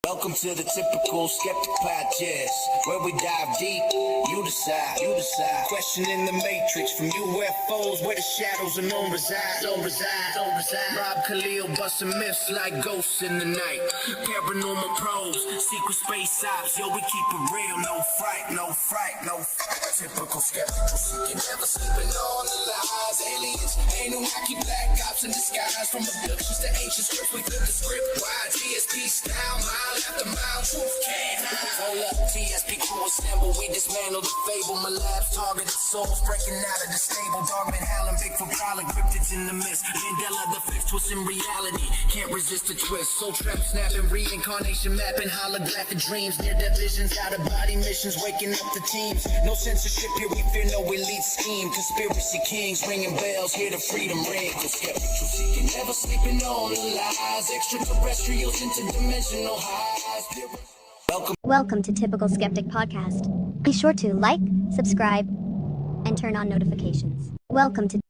Welcome to the typical Skeptic podcast, where we dive deep, you decide. Questioning the matrix from UFOs, where the shadows alone reside. Rob Kalil busting myths like ghosts in the night. Paranormal pros, secret space ops, yo, we keep it real, no fright. Typical skeptical seeking, never sleeping on the lies. Aliens, Anunnaki, black ops in disguise. From abductions to ancient scripts, we flip the script wide. TSP style, mile after mile, truth can't hide. Hold up, TSP crew assemble, we dismantle the fable. My lab's targeted souls, breaking out of the stable. Dogman howling, big for prowling, cryptids in the mist. Mandela the fifth twist in reality, can't resist the twist. Soul trap snapping, reincarnation mapping, holographic dreams. Near-death visions, out-of-body missions, waking up the teams. No censorship here, we fear no elite scheme. Conspiracy kings ringing bells, hear the freedom ring. Skeptical seeking, never sleeping on the lies. Extraterrestrials, interdimensional highs. Welcome to Typical Skeptic Podcast. Be sure to like, subscribe, and turn on notifications. Welcome to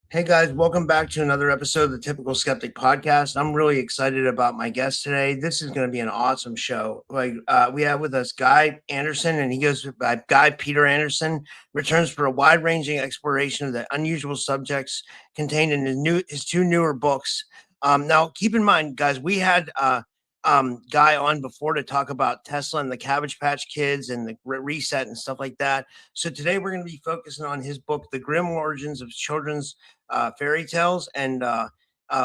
Hey guys, welcome back to another episode of the Typical Skeptic Podcast. I'm really excited about my guest today. This is going to be an awesome show. We have with us Guy Anderson, and he goes by Guy Peter Anderson. Returns for a wide-ranging exploration of the unusual subjects contained in his two newer books. Now, keep in mind, guys, we had Guy on before to talk about Tesla and the Cabbage Patch Kids and the reset and stuff like that. So today we're going to be focusing on his book, The Grimm Origins of Children's Fairy Tales, and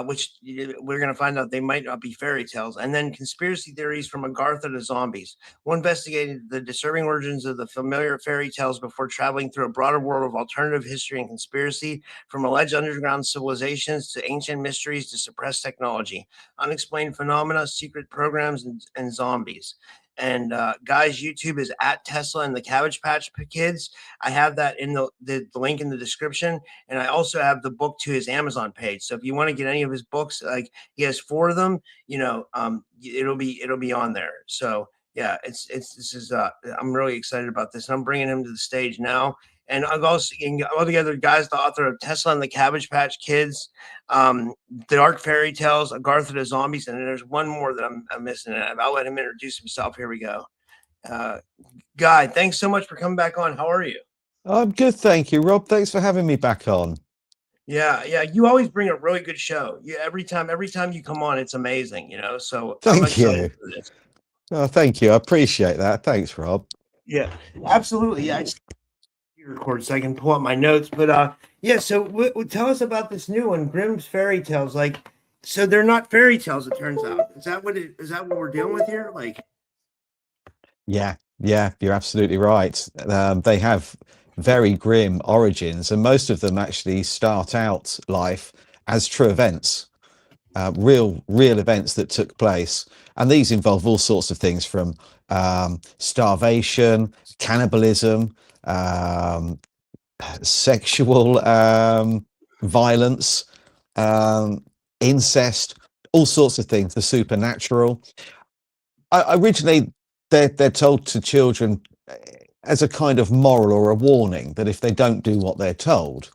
which we're going to find out they might not be fairy tales, and then conspiracy theories from Agartha to zombies. One investigated the disturbing origins of the familiar fairy tales before traveling through a broader world of alternative history and conspiracy, from alleged underground civilizations to ancient mysteries to suppressed technology, unexplained phenomena, secret programs, and zombies. And guys, YouTube is at Tesla and the Cabbage Patch Kids. I have that in the link in the description, and I also have the book to his Amazon page. So if you want to get any of his books, like he has 4 of them, it'll be on there. So yeah, I'm really excited about this, and I'm bringing him to the stage now. And I've also all together, guys, the author of Tesla and the Cabbage Patch Kids, The Dark Fairy Tales, Agartha to Zombies, and there's one more that I'm missing. I'll let him introduce himself. Here we go. Guy, thanks so much for coming back on. How are you? I'm good, thank you, Rob. Thanks for having me back on. Yeah. You always bring a really good show. Yeah, every time you come on, it's amazing. So Thank you. Oh, thank you. I appreciate that. Thanks, Rob. Yeah, absolutely. Yeah, record so I can pull up my notes, but yeah. So tell us about this new one, Grimm's Fairy Tales. So they're not fairy tales. It turns out. Is that what we're dealing with here? Yeah, you're absolutely right. They have very grim origins, and most of them actually start out life as true events, real events that took place. And these involve all sorts of things from starvation, cannibalism, sexual violence, incest, all sorts of things, the supernatural. Originally, they're told to children as a kind of moral or a warning that if they don't do what they're told,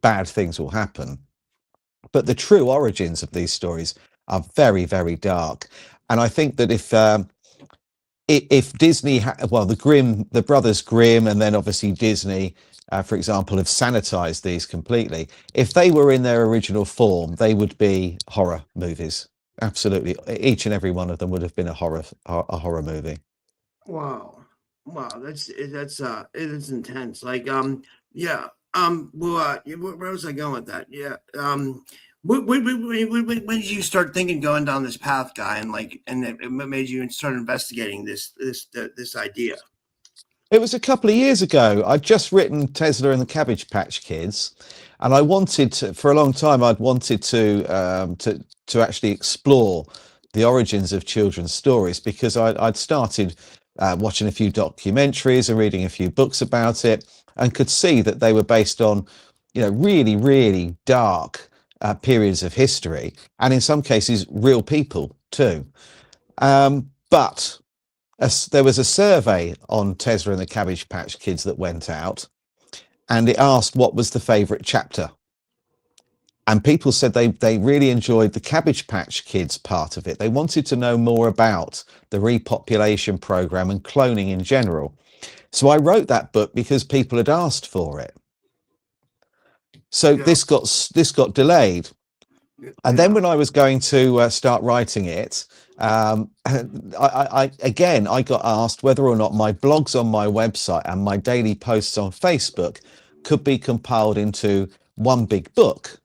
bad things will happen. But the true origins of these stories are very, very dark. And I think that if Disney, the brothers Grimm, and then obviously Disney, for example, have sanitized these completely, if they were in their original form, they would be horror movies. Absolutely, each and every one of them would have been a horror movie. Wow, that's it is intense. Where was I going with that? Yeah. When did you start thinking going down this path, guy, and it made you start investigating this idea? It was a couple of years ago. I'd just written Tesla and the Cabbage Patch Kids, and I wanted to, for a long time, I'd wanted to actually explore the origins of children's stories because I'd started watching a few documentaries and reading a few books about it, and could see that they were based on, really, really dark periods of history, and in some cases, real people too. But there was a survey on Tesla and the Cabbage Patch Kids that went out, and it asked what was the favourite chapter. And people said they really enjoyed the Cabbage Patch Kids part of it. They wanted to know more about the repopulation program and cloning in general. So I wrote that book because people had asked for it. So Yeah. this got delayed. And then when I was going to start writing it, I got asked whether or not my blogs on my website and my daily posts on Facebook could be compiled into one big book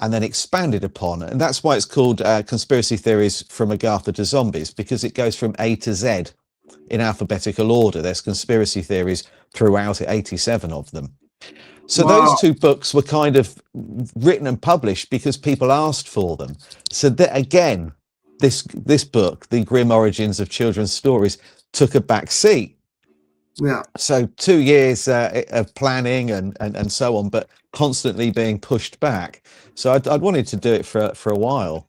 and then expanded upon. And that's why it's called Conspiracy Theories from Agartha to Zombies, because it goes from A to Z in alphabetical order. There's conspiracy theories throughout it, 87 of them. So Wow. those two books were kind of written and published because people asked for them. So that, again, this book, The Grim Origins of Children's Stories, took a back seat. Yeah. So 2 years of planning and so on, but constantly being pushed back. So I'd wanted to do it for a while.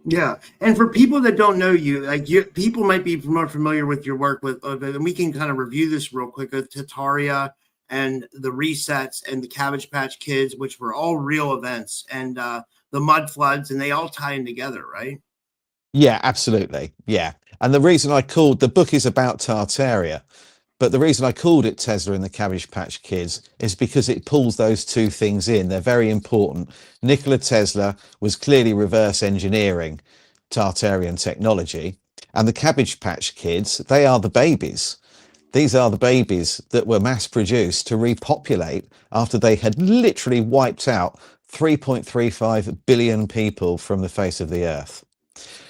Yeah, and for people that don't know you, people might be more familiar with your work and we can kind of review this real quick. Tataria and the Resets and the Cabbage Patch Kids, which were all real events, and the mud floods, and they all tie in together, right? Yeah, absolutely. Yeah. And the reason I called the book is about Tartaria, but the reason I called it Tesla and the Cabbage Patch Kids is because it pulls those two things in. They're very important. Nikola Tesla was clearly reverse engineering Tartarian technology, and the Cabbage Patch Kids, they are the babies. These are the babies that were mass produced to repopulate after they had literally wiped out 3.35 billion people from the face of the earth.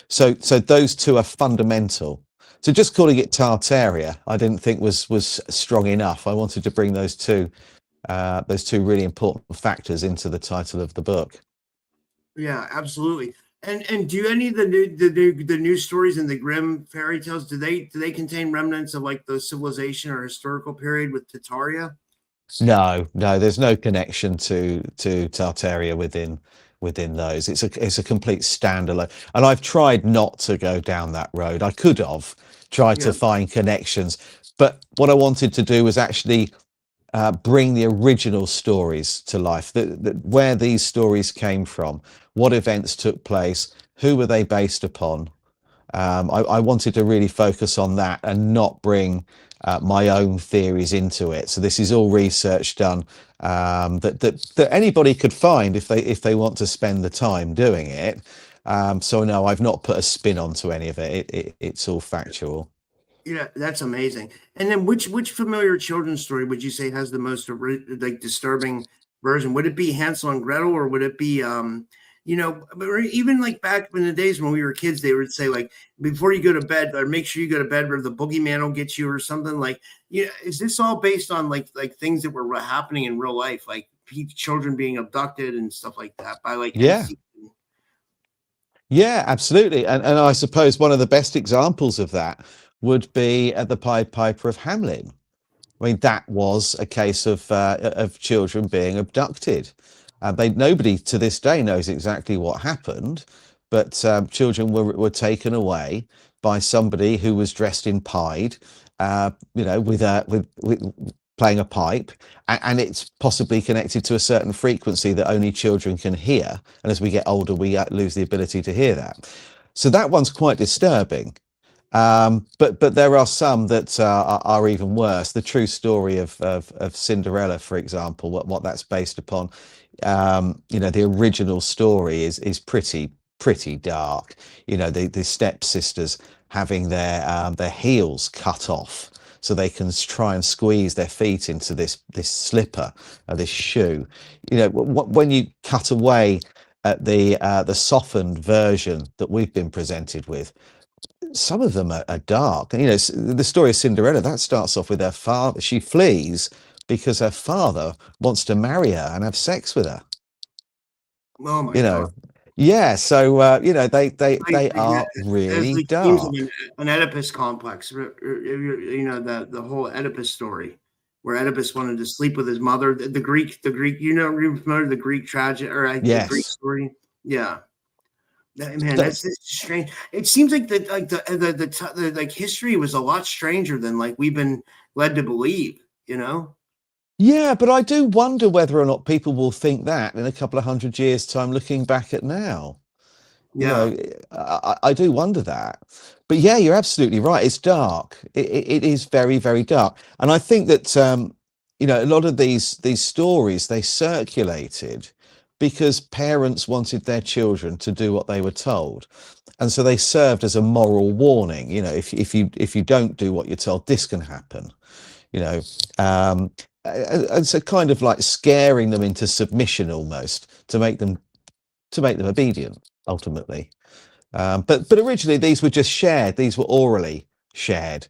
So those two are fundamental. So just calling it Tartaria, I didn't think was strong enough. I wanted to bring those two really important factors into the title of the book. Yeah, absolutely. And do any of the new stories in the Grimm fairy tales, do they contain remnants of like the civilization or historical period with Tataria? No, there's no connection to Tartaria within those. It's a complete standalone. And I've tried not to go down that road. I could have tried to find connections, but what I wanted to do was actually bring the original stories to life, where these stories came from, what events took place, who were they based upon. I wanted to really focus on that and not bring my own theories into it. So this is all research done that anybody could find if they want to spend the time doing it. So no, I've not put a spin onto any of it. It's all factual. Yeah, that's amazing. And then which familiar children's story would you say has the most disturbing version? Would it be Hansel and Gretel, or would it be or even like back in the days when we were kids, they would say like before you go to bed, or make sure you go to bed where the boogeyman will get you or something like. Is this all based on like things that were happening in real life, like children being abducted and stuff like that by like Yeah, absolutely. And I suppose one of the best examples of that would be at the Pied Piper of Hamelin. I mean, that was a case of children being abducted. Nobody to this day knows exactly what happened, but children were taken away by somebody who was dressed in pied, with playing a pipe, and it's possibly connected to a certain frequency that only children can hear. And as we get older, we lose the ability to hear that. So that one's quite disturbing. But there are some that are even worse. The true story of Cinderella, for example, what that's based upon. The original story is pretty dark. The stepsisters having their heels cut off so they can try and squeeze their feet into this slipper, this shoe. When you cut away at the softened version that we've been presented with, some of them are dark. And, the story of Cinderella, that starts off with her father. She flees because her father wants to marry her and have sex with her. Oh my You God. know, yeah. So they Yeah, are there's really like themes of dark. an Oedipus complex. The whole Oedipus story, where Oedipus wanted to sleep with his mother. The Greek, remember the Greek tragedy or the Greek Yes, story? Yeah, man, that, that's strange. It seems like the like history was a lot stranger than like we've been led to believe. You know? yeah. But I do wonder whether or not people will think that in a couple of 100 years' time, looking back at now. You Yeah, know, I do wonder that. But yeah, you're absolutely right. It's dark. It is very, very dark. And I think that a lot of these stories, they circulated because parents wanted their children to do what they were told, and so they served as a moral warning. If you don't do what you're told, this can happen. You know, and so kind of like scaring them into submission almost to make them obedient ultimately. But originally these were just shared. These were orally shared.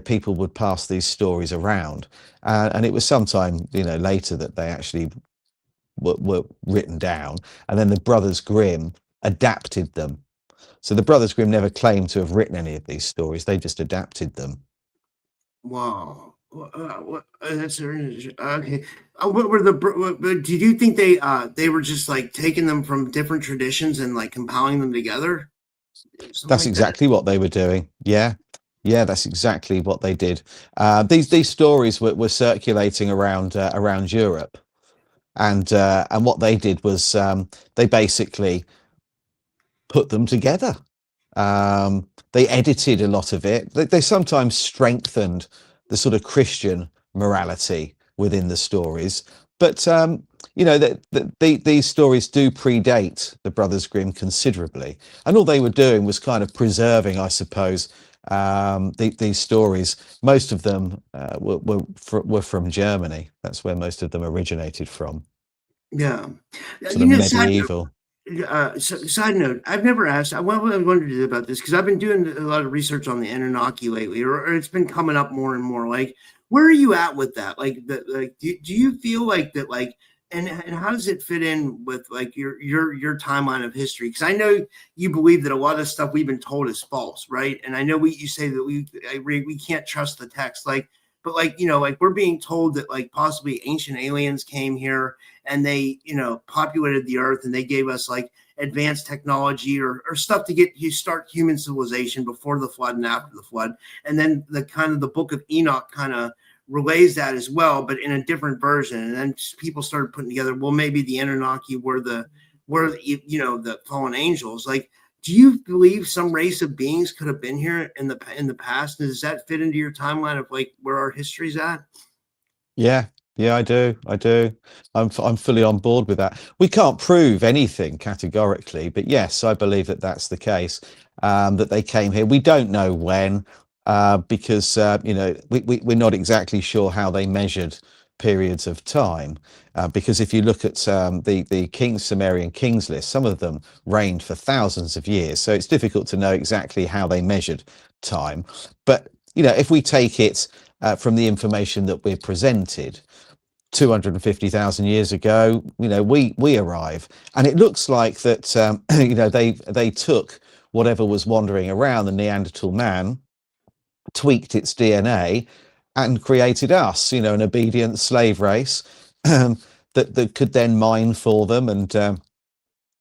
People would pass these stories around, and it was sometime later that they actually were written down, and then the Brothers Grimm adapted them. So the Brothers Grimm never claimed to have written any of these stories. They just adapted them. wow. That's very interesting. Okay. What were did you think they were just like taking them from different traditions and like compiling them together? Something That's like that? exactly what they were doing. Yeah. Yeah, that's exactly what they did. These stories were circulating around Europe, and what they did was they basically put them together. They edited a lot of it. They sometimes strengthened the sort of Christian morality within the stories, but these stories do predate the Brothers Grimm considerably, and all they were doing was kind of preserving, I suppose, these stories. Most of them were from Germany. That's where most of them originated from, Yeah. sort of Side medieval. note, side note, I've never asked. I wondered about this because I've been doing a lot of research on the Anunnaki lately, or it's been coming up more and more. Like, where are you at with that? Do you feel like that? Like, and how does it fit in with like your timeline of history? Because I know you believe that a lot of stuff we've been told is false, right? And I know you say that we can't trust the text, like, but like like we're being told that like possibly ancient aliens came here and they populated the earth and they gave us like advanced technology or stuff to get you start human civilization before the flood and after the flood. And then the kind of the book of Enoch kind of relays that as well, but in a different version. And then people started putting together, well, maybe the Anunnaki were the fallen angels. Like, do you believe some race of beings could have been here in the past? Does that fit into your timeline of like where our history's at? Yeah, yeah, I do. I do. I'm fully on board with that. We can't prove anything categorically, but yes, I believe that that's the case. That they came here. We don't know when, because we're not exactly sure how they measured periods of time. Because if you look at the Sumerian kings list, some of them reigned for thousands of years. So it's difficult to know exactly how they measured time. But if we take it from the information that we're presented, 250,000 years ago, we arrive, and it looks like that they took whatever was wandering around the Neanderthal man, tweaked its DNA, and created us, an obedient slave race that could then mine for them, and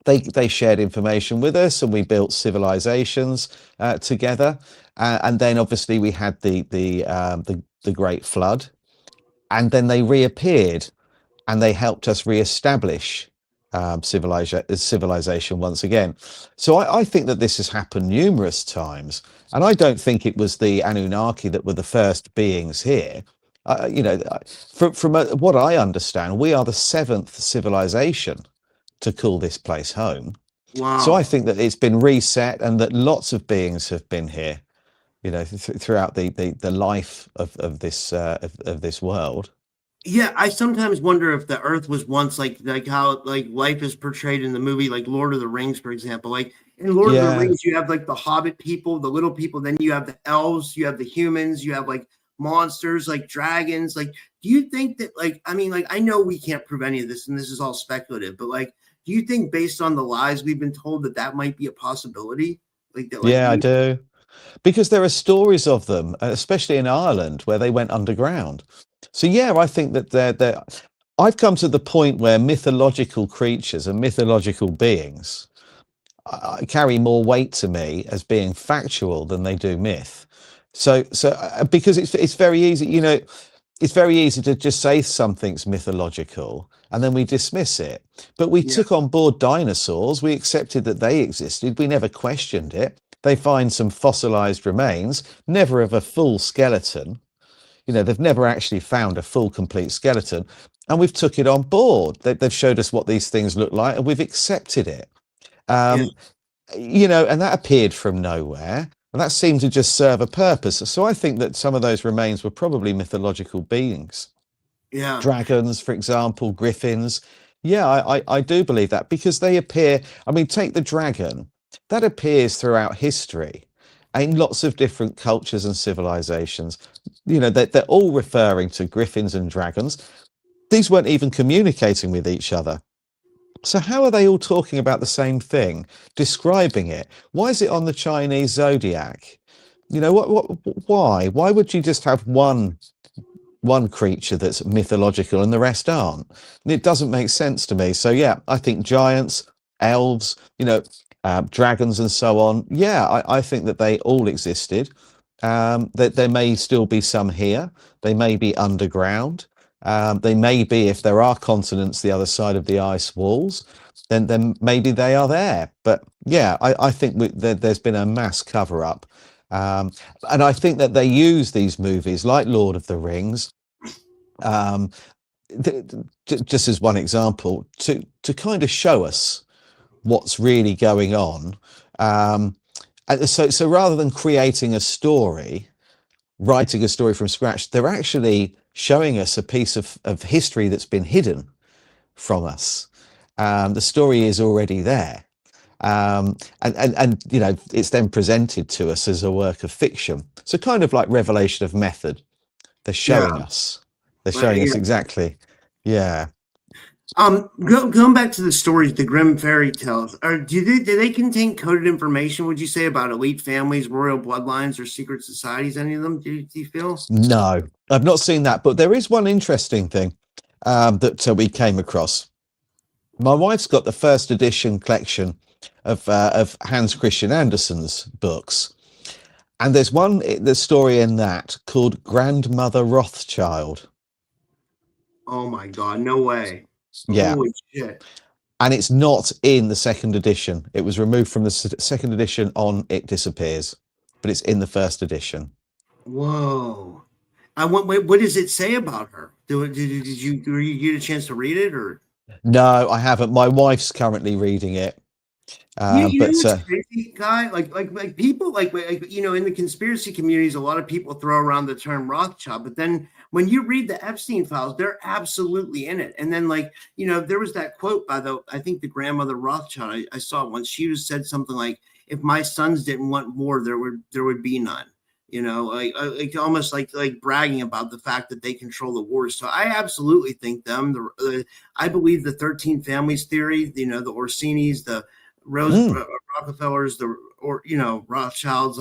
they shared information with us, and we built civilizations together, and then obviously we had the Great Flood, and then they reappeared and they helped us re-establish civilization once again. So I think that this has happened numerous times, and I don't think it was the Anunnaki that were the first beings here. From what I understand, we are the seventh civilization to call this place home. So I Wow. think that it's been reset, and that lots of beings have been here, throughout the life of this world. Yeah, I sometimes wonder if the Earth was once like how like life is portrayed in the movie, like Lord of the Rings, for example. Like in Lord of the Yeah, Rings, you have like the Hobbit people, the little people, then you have the elves, you have the humans, you have like monsters, like dragons. Like, do you think that like I mean, like I know we can't prove any of this, and this is all speculative, but like, do you think based on the lies we've been told that that might be a possibility? Like that, like yeah, I we, do. Because there are stories of them, especially in Ireland, where they went underground. So yeah, I think that they're. I've come to the point where mythological creatures and mythological beings carry more weight to me as being factual than they do myth. So because it's very easy, it's very easy to just say something's mythological and then we dismiss it. But we yeah, took on board dinosaurs, we accepted that they existed, we never questioned it. They find some fossilized remains, never of a full skeleton. They've never actually found a full, complete skeleton. And we've took it on board. They've showed us what these things look like and we've accepted it. yeah, Um, and that appeared from nowhere. And that seemed to just serve a purpose. So I think that some of those remains were probably mythological beings. yeah, Dragons, for example, griffins. Yeah, I do believe that because they appear. I mean, take the dragon. That appears throughout history in lots of different cultures and civilizations. They're all referring to griffins and dragons. These weren't even communicating with each other. So how are they all talking about the same thing, describing it? Why is it on the Chinese zodiac? Why? Why would you just have one creature that's mythological and the rest aren't? And it doesn't make sense to me. So yeah, I think giants, elves, dragons and so on. Yeah, I think that they all existed. That there may still be some here. They may be underground. They may be, if there are continents the other side of the ice walls, then maybe they are there. But yeah, I think there's been a mass cover up. And I think that they use these movies like Lord of the Rings, um, just as one example, to kind of show us what's really going on. So rather than creating a story, writing a story from scratch, they're actually showing us a piece of history that's been hidden from us. The story is already there. And it's then presented to us as a work of fiction. So kind of like revelation of method. They're yeah. showing us. They're Like, showing yeah. us exactly. Yeah. Going back to the stories, the Grimm fairy tales, do they contain coded information? Would you say about elite families, royal bloodlines, or secret societies? Any of them? Do you feel? No, I've not seen that, but there is one interesting thing that we came across. My wife's got the first edition collection of Hans Christian Andersen's books, and there's the story in that called Grandmother Rothschild. Oh my God! No way! Yeah, Holy shit! and it's not in the second edition. It was removed from the second edition on It Disappears, but it's in the first edition. Whoa! What does it say about her? Did you get a chance to read it or? No, I haven't. My wife's currently reading it, You know but what's crazy, guy? Like people in the conspiracy communities, a lot of people throw around the term Rothschild, but then when you read the Epstein files, they're absolutely in it. And then there was that quote by I think the grandmother Rothschild. I saw it once. She said something like, "If my sons didn't want war, there would be none." Like almost like bragging about the fact that they control the wars. So I absolutely think them. I believe the 13 families theory. The Orsinis, the mm, Rockefellers, Rothschilds,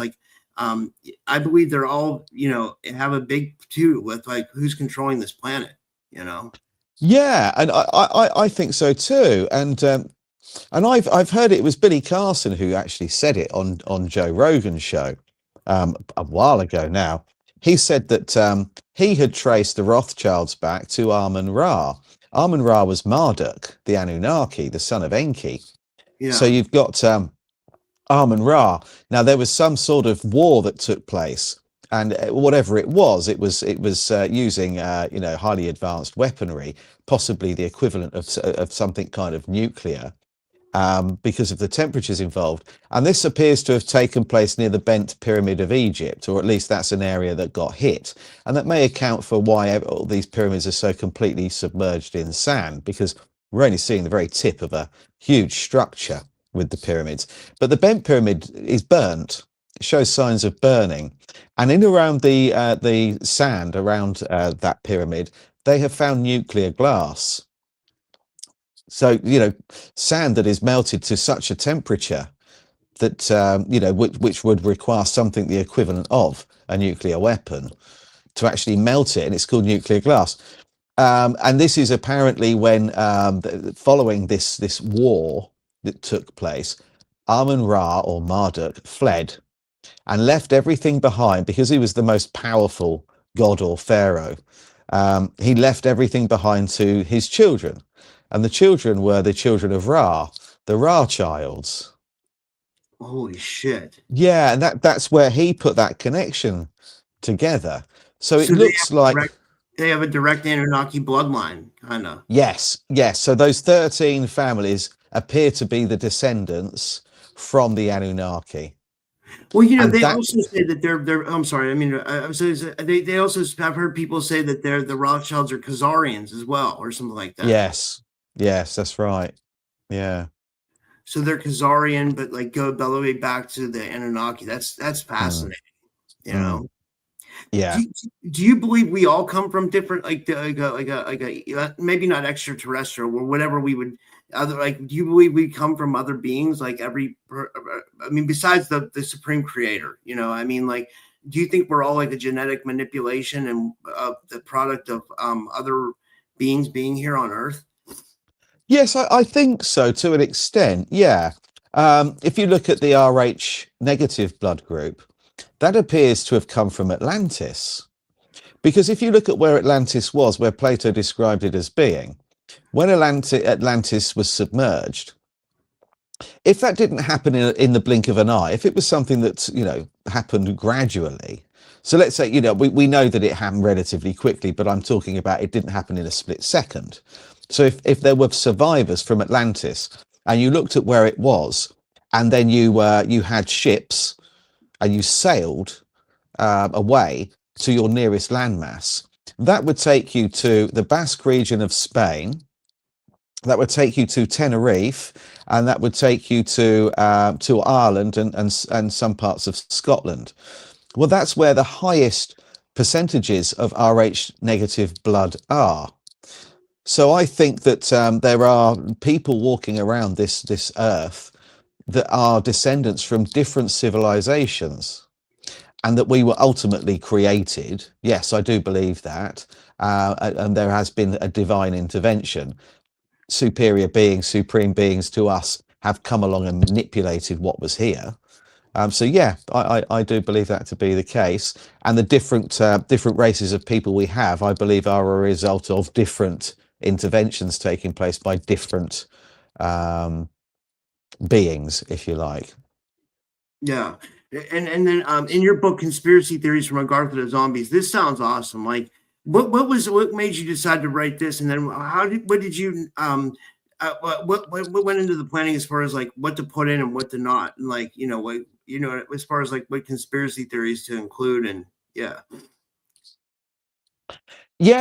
I believe they're all, have a big too with like who's controlling this planet, you know. yeah, and I think so too. And I've heard it was Billy Carson who actually said it on Joe Rogan's show a while ago now. He said that he had traced the Rothschilds back to Amun Ra. Amun Ra was Marduk, the Anunnaki, the son of Enki. So Yeah. you've got Amun Ra. Now there was some sort of war that took place, and whatever it was using highly advanced weaponry, possibly the equivalent of something kind of nuclear. because of the temperatures involved. And this appears to have taken place near the Bent Pyramid of Egypt, or at least that's an area that got hit. And that may account for why all these pyramids are so completely submerged in sand, because we're only seeing the very tip of a huge structure with the pyramids. But the Bent Pyramid is burnt. It shows signs of burning. And in around the sand around that pyramid, they have found nuclear glass. So, sand that is melted to such a temperature that, which would require something the equivalent of a nuclear weapon to actually melt it. And it's called nuclear glass. And this is apparently when, following this war that took place, Amun-Ra or Marduk fled and left everything behind because he was the most powerful god or pharaoh. He left everything behind to his children. And the children were the children of Ra, the Ra childs. Holy shit. Yeah, and that's where he put that connection together. So it looks like they have a direct Anunnaki bloodline, kind of. Yes. So those 13 families appear to be the descendants from the Anunnaki. Well, they also say that they're. I'm sorry. I mean, they also have heard people say that the Rothschilds are Khazarians as well, or something like that. Yes, that's right. Yeah. So they're Khazarian, but like go all the way back to the Anunnaki. That's fascinating. Yeah. Do you believe we all come from different, like a maybe not extraterrestrial or whatever we would other, like, do you believe we come from other beings, like besides the supreme creator, I mean, like, do you think we're all like a genetic manipulation and the product of other beings being here on Earth? Yes, I think so to an extent. Yeah. If you look at the Rh negative blood group, that appears to have come from Atlantis. Because if you look at where Atlantis was, where Plato described it as being, when Atlantis was submerged, if that didn't happen in the blink of an eye, if it was something that, happened gradually, so let's say, we know that it happened relatively quickly, but I'm talking about it didn't happen in a split second. So if there were survivors from Atlantis and you looked at where it was, and then you had ships and you sailed away to your nearest landmass, that would take you to the Basque region of Spain, that would take you to Tenerife, and that would take you to Ireland and some parts of Scotland. Well, that's where the highest percentages of Rh negative blood are. So I think that there are people walking around this earth that are descendants from different civilizations, and that we were ultimately created. Yes, I do believe that. And there has been a divine intervention. Superior beings, supreme beings to us have come along and manipulated what was here. So yeah, I do believe that to be the case. And the different races of people we have, I believe, are a result of different interventions taking place by different beings, if you like. Yeah. And then in your book, Conspiracy Theories from Agartha to Zombies, this sounds awesome. Like, what made you decide to write this? And then what went into the planning as far as like what to put in and what to not, and like, as far as like what conspiracy theories to include, and yeah,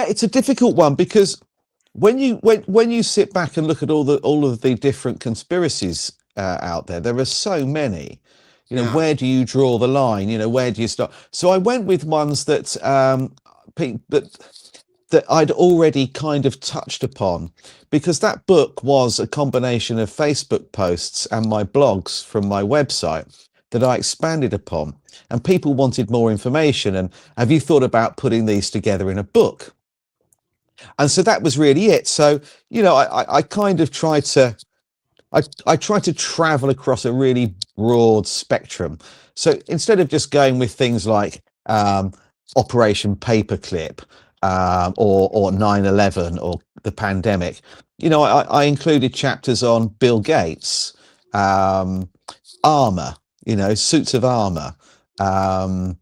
it's a difficult one, because when you sit back and look at all of the different conspiracies out there are so many. Where do you draw the line? Where do you start? So I went with ones that that I'd already kind of touched upon, because that book was a combination of Facebook posts and my blogs from my website that I expanded upon, and people wanted more information. And have you thought about putting these together in a book? And so that was really it. So, I kind of tried to I try to travel across a really broad spectrum. So instead of just going with things like Operation Paperclip or 9/11 or the pandemic, I included chapters on Bill Gates, armor, suits of armor, the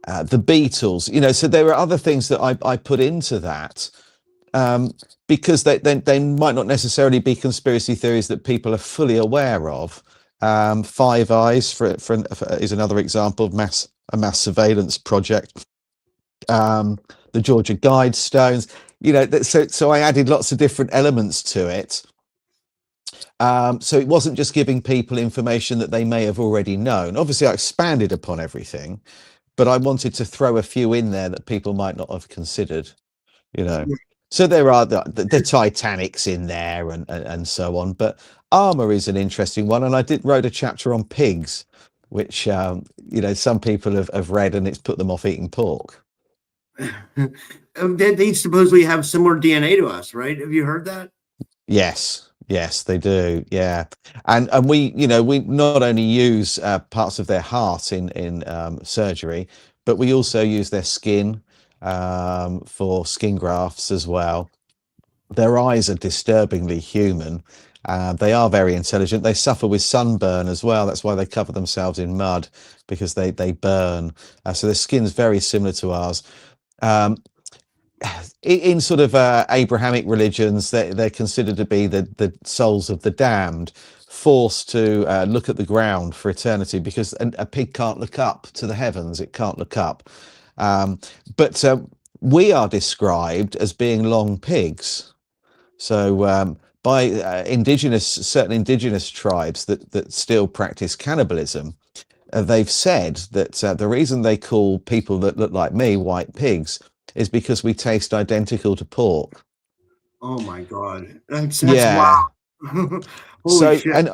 Beatles, so there were other things that I put into that because they might not necessarily be conspiracy theories that people are fully aware of. Five Eyes is another example of a mass surveillance project. The Georgia Guidestones, so I added lots of different elements to it. So it wasn't just giving people information that they may have already known. Obviously, I expanded upon everything, but I wanted to throw a few in there that people might not have considered, you know. So there are the Titanic's in there and so on. But armor is an interesting one. And I wrote a chapter on pigs, which, some people have read, and it's put them off eating pork. They supposedly have similar DNA to us, right? Have you heard that? Yes, they do. Yeah, and we not only use parts of their heart in surgery, but we also use their skin for skin grafts as well. Their eyes are disturbingly human. They are very intelligent. They suffer with sunburn as well. That's why they cover themselves in mud, because they burn. So their skin's very similar to ours. In sort of Abrahamic religions, they're considered to be the souls of the damned, forced to look at the ground for eternity, because a pig can't look up to the heavens. It can't look up. But we are described as being long pigs. So by certain indigenous tribes that still practice cannibalism, they've said that the reason they call people that look like me white pigs is because we taste identical to pork. Oh my God. That's Yeah. wow. So Shit.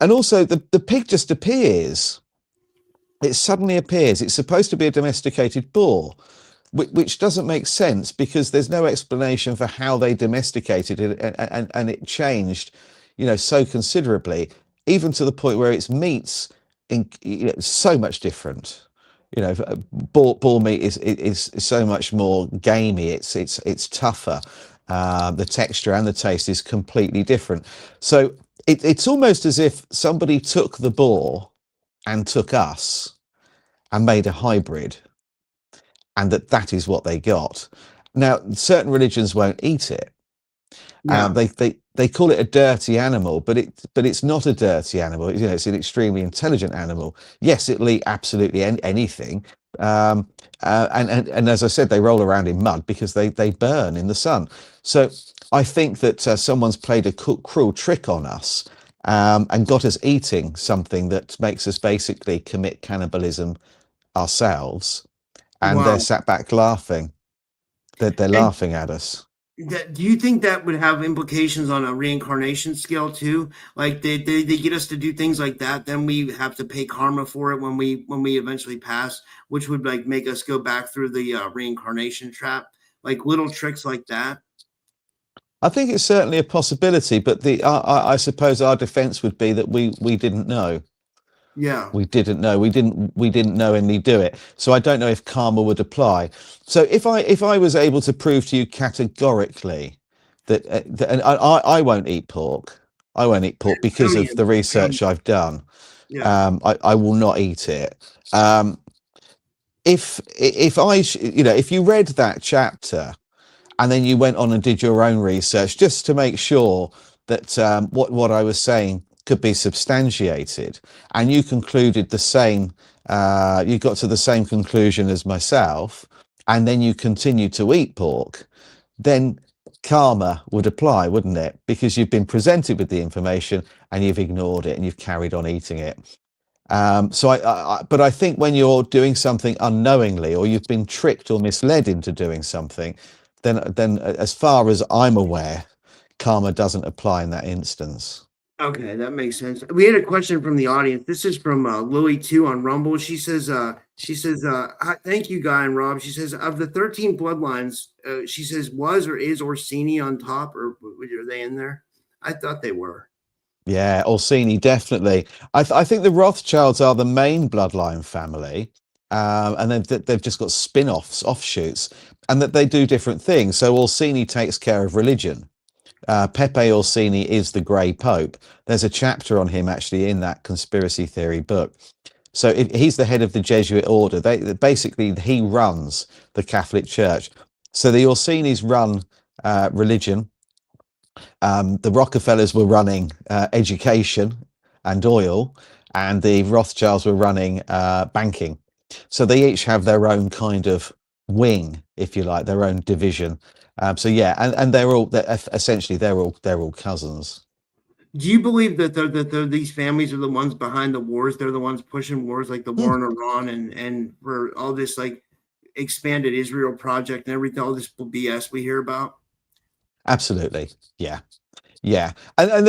and also the pig just appears. It suddenly appears. It's supposed to be a domesticated boar, which doesn't make sense, because there's no explanation for how they domesticated it, and it changed, so considerably, even to the point where its meat's so much different. Boar meat is so much more gamey. It's tougher. The texture and the taste is completely different. So it's almost as if somebody took the boar and took us and made a hybrid, and that is what they got. Now, certain religions won't eat it. Yeah. They call it a dirty animal, but it's not a dirty animal. It's an extremely intelligent animal. Yes, it'll eat absolutely anything. And as I said, they roll around in mud because they burn in the sun. So I think that someone's played a cruel trick on us, and got us eating something that makes us basically commit cannibalism ourselves, and Wow. they're sat back laughing. They're laughing at us. Do you think that would have implications on a reincarnation scale too? Like they get us to do things like that, then we have to pay karma for it when we eventually pass, which would like make us go back through the reincarnation trap, like little tricks like that. I think it's certainly a possibility, but I suppose our defense would be that we didn't know. Yeah. We didn't know. We didn't knowingly do it. So I don't know if karma would apply. So if I was able to prove to you categorically that, and I won't eat pork. I won't eat pork because of the research I've done. Yeah. I will not eat it. If you read that chapter and then you went on and did your own research just to make sure that what I was saying could be substantiated, and you concluded the same, you got to the same conclusion as myself, and then you continue to eat pork, then karma would apply, wouldn't it? Because you've been presented with the information and you've ignored it and you've carried on eating it. But I think when you're doing something unknowingly, or you've been tricked or misled into doing something, then as far as I'm aware, karma doesn't apply in that instance. Okay, that makes sense. We had a question from the audience. This is from Lily 2 on Rumble. She says, "Hi, thank you, Guy and Rob." She says, of the 13 bloodlines, she says, was or is Orsini on top, or are they in there? I thought they were. Yeah, Orsini, definitely. I think the Rothschilds are the main bloodline family, and they've just got spin-offs, offshoots, and that they do different things. So Orsini takes care of religion. Pepe Orsini is the Grey Pope. There's a chapter on him actually in that conspiracy theory book. So he's the head of the Jesuit order. Basically he runs the Catholic Church. So the Orsinis run religion. The Rockefellers were running education and oil, and the Rothschilds were running banking. So they each have their own kind of wing, if you like, their own division. So yeah, and essentially they're all cousins. Do you believe that these families are the ones behind the wars? They're the ones pushing wars, like the war in Iran and for all this like expanded Israel project and everything, all this BS we hear about. Absolutely, yeah, yeah, and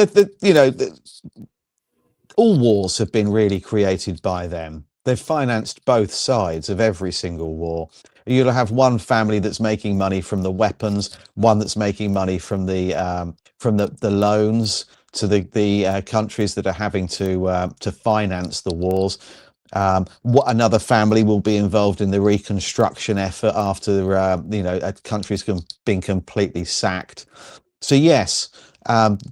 all wars have been really created by them. They've financed both sides of every single war. You'll have one family that's making money from the weapons, one that's making money from the loans to the countries that are having to finance the wars. Another family will be involved in the reconstruction effort after a country's been completely sacked. So yes,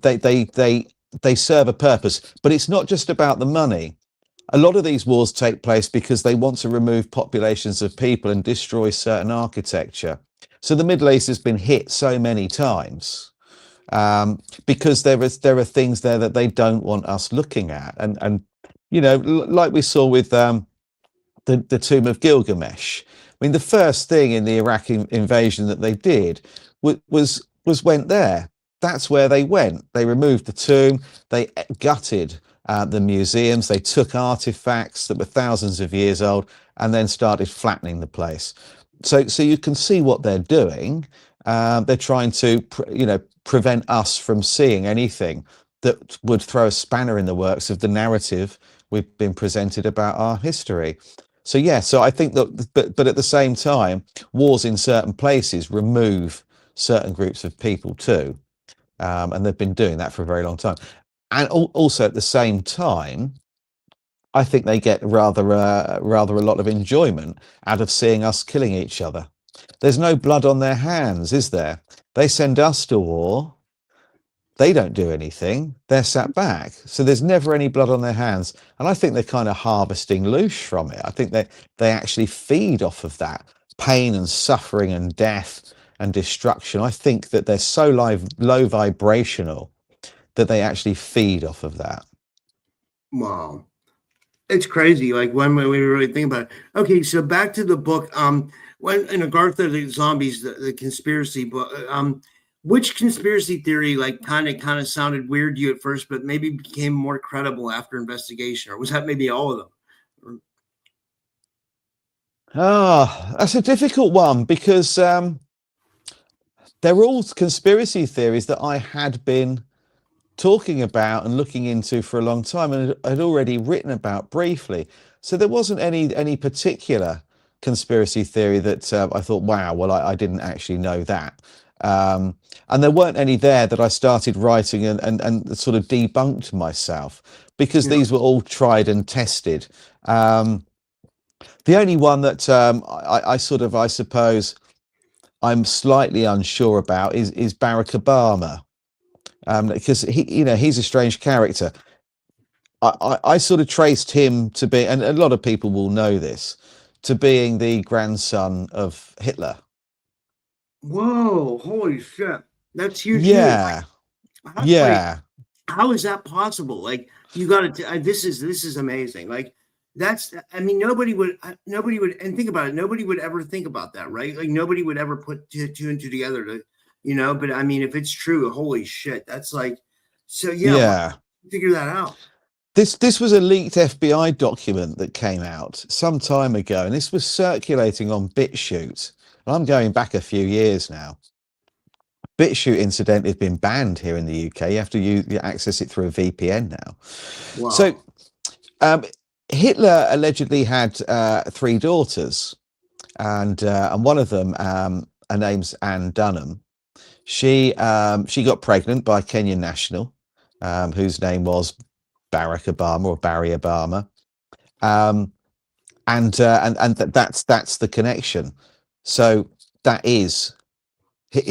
they serve a purpose, but it's not just about the money. A lot of these wars take place because they want to remove populations of people and destroy certain architecture. So the Middle East has been hit so many times because there are things there that they don't want us looking at, and like we saw with the Tomb of Gilgamesh. I mean, the first thing in the Iraqi invasion that they did was went there. That's where they went. They removed the tomb. They gutted the museums. They took artifacts that were thousands of years old and then started flattening the place. So you can see what they're doing. They're trying to, prevent us from seeing anything that would throw a spanner in the works of the narrative we've been presented about our history. So yeah, so I think that, but at the same time, wars in certain places remove certain groups of people too, and they've been doing that for a very long time. And also at the same time, I think they get rather a lot of enjoyment out of seeing us killing each other. There's no blood on their hands, is there? They send us to war. They don't do anything. They're sat back. So there's never any blood on their hands. And I think they're kind of harvesting loose from it. I think they actually feed off of that pain and suffering and death and destruction. I think that they're so low vibrational that they actually feed off of that. Wow. It's crazy. Like when we really think about it. Okay, so back to the book. When in Agartha, the zombies, the conspiracy book, which conspiracy theory like kind of sounded weird to you at first, but maybe became more credible after investigation, or was that maybe all of them? That's a difficult one because they're all conspiracy theories that I had been talking about and looking into for a long time and had already written about briefly. So there wasn't any particular conspiracy theory that I thought, wow, well, I didn't actually know that. And there weren't any there that I started writing and sort of debunked myself because these were all tried and tested. The only one that I suppose I'm slightly unsure about is Barack Obama. Because he's a strange character. I sort of traced him to be, and a lot of people will know this, to being the grandson of Hitler. Whoa! Holy shit! That's huge. Yeah, yeah. How is that possible? Like you got to. This is amazing. Like that's. I mean, nobody would. And think about it. Nobody would ever think about that, right? Like nobody would ever put two and two together to. But I mean, if it's true, holy shit, that's like, so yeah. Figure that out. This was a leaked FBI document that came out some time ago, and this was circulating on BitChute. And I'm going back a few years now. BitChute, incidentally, has been banned here in the UK. You have to access it through a VPN now. Wow. So Hitler allegedly had 3 daughters, and one of them, her name's Anne Dunham. She got pregnant by a Kenyan national whose name was Barack Obama or Barry Obama, and that's the connection. So that is,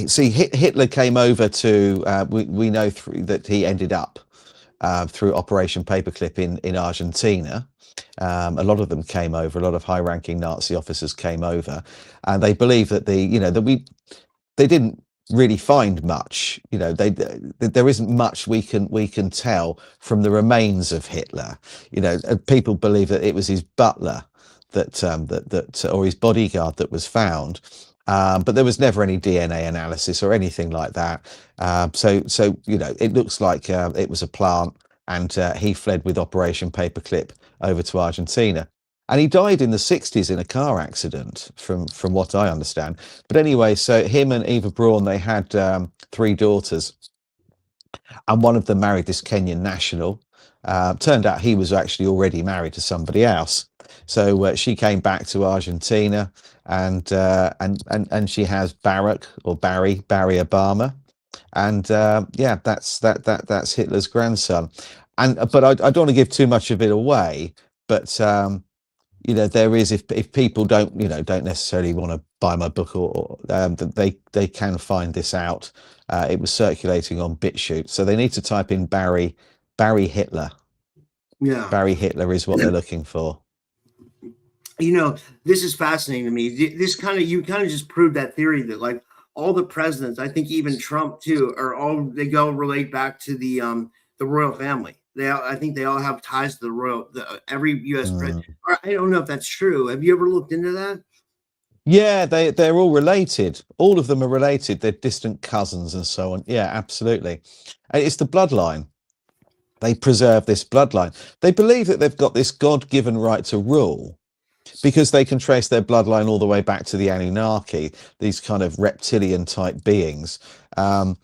see, Hitler came over to we know that he ended up through Operation Paperclip in Argentina. A lot of them came over. A lot of high-ranking Nazi officers came over, and they believe that they didn't really find much. There isn't much we can tell from the remains of Hitler. People believe that it was his butler or his bodyguard that was found. But there was never any DNA analysis or anything like that. So it looks like it was a plant, and he fled with Operation Paperclip over to Argentina. And he died in the 60s in a car accident, from what I understand. But anyway, so him and Eva Braun, they had 3 daughters, and one of them married this Kenyan national. Turned out he was actually already married to somebody else. So she came back to Argentina, and she has Barry Obama, and that's Hitler's grandson. But I don't want to give too much of it away. But there is, if people don't necessarily want to buy my book, or they can find this out. It was circulating on BitChute, so they need to type in Barry Hitler. Yeah, Barry Hitler is what they're looking for. This is fascinating to me. You kind of just proved that theory that like all the presidents, I think even Trump too, they go relate back to the royal family. I think they all have ties to every U.S. president. I don't know if that's true. Have you ever looked into that? Yeah, they're all related. All of them are related. They're distant cousins and so on. Yeah, absolutely. And it's the bloodline. They preserve this bloodline. They believe that they've got this God-given right to rule, because they can trace their bloodline all the way back to the Anunnaki, these kind of reptilian type beings. And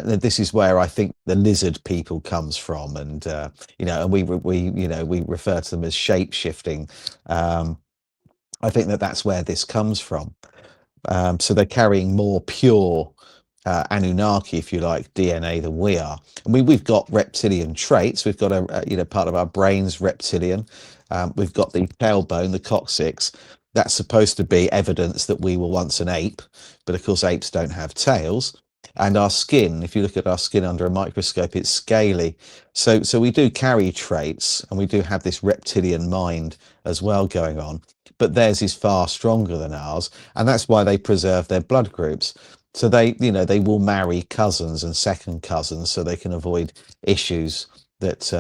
this is where I think the lizard people comes from, and and we refer to them as shape shifting. I think that's where this comes from. So they're carrying more pure Anunnaki, if you like, DNA than we are. And we've got reptilian traits. We've got part of our brain's reptilian. We've got the tailbone, the coccyx. That's supposed to be evidence that we were once an ape, but of course apes don't have tails. And our skin, if you look at our skin under a microscope, it's scaly. So we do carry traits, and we do have this reptilian mind as well going on. But theirs is far stronger than ours, and that's why they preserve their blood groups. So they will marry cousins and second cousins, so they can avoid issues that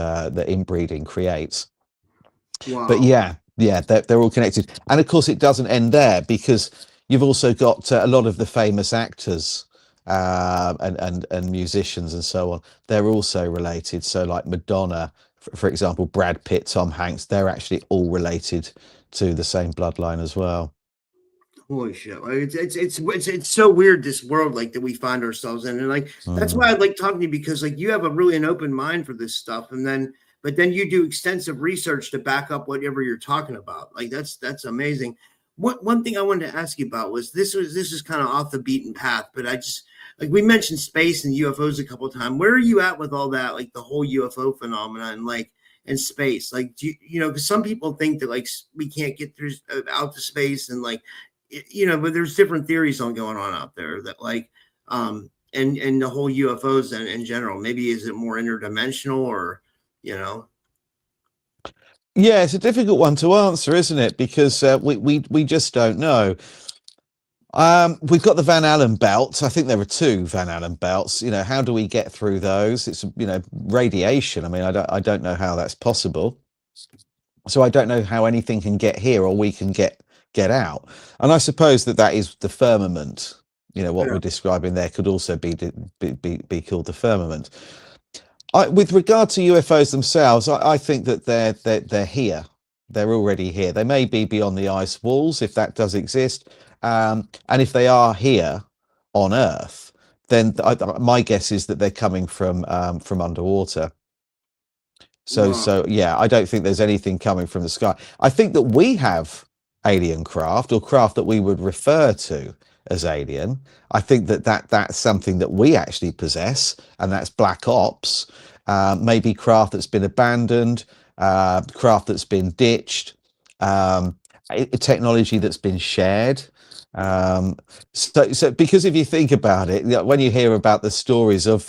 inbreeding creates. Wow. But they're all connected, and of course it doesn't end there, because you've also got a lot of the famous actors and musicians and so on. They're also related. So like Madonna, for example, Brad Pitt, Tom Hanks, they're actually all related to the same bloodline as well. Holy shit! It's so weird, this world like that we find ourselves in, and like that's why I like talking to you, because like you have an open mind for this stuff, but then you do extensive research to back up whatever you're talking about. Like that's amazing. One thing I wanted to ask you about was this is kind of off the beaten path, but I just, like, we mentioned space and UFOs a couple of times. Where are you at with all that, like the whole UFO phenomenon, and space? Like, do because some people think that like we can't get through out to space, and like, but there's different theories going on out there that like, and the whole UFOs in general, maybe is it more interdimensional, or, Yeah, it's a difficult one to answer, isn't it? Because we just don't know. We've got the Van Allen belts. I think there are 2 Van Allen belts. How do we get through those? It's radiation. I mean, I don't know how that's possible. So I don't know how anything can get here or we can get out. And I suppose that is the firmament. What we're describing there could also be called the firmament. With regard to UFOs themselves, I think that they're here. They're already here. They may be beyond the ice walls, if that does exist. And if they are here on Earth, then my guess is that they're coming from underwater. So yeah, I don't think there's anything coming from the sky. I think that we have alien craft, or craft that we would refer to as alien. I think that's something that we actually possess, and that's black ops. Maybe craft that's been abandoned, craft that's been ditched, technology that's been shared. So because if you think about it, when you hear about the stories of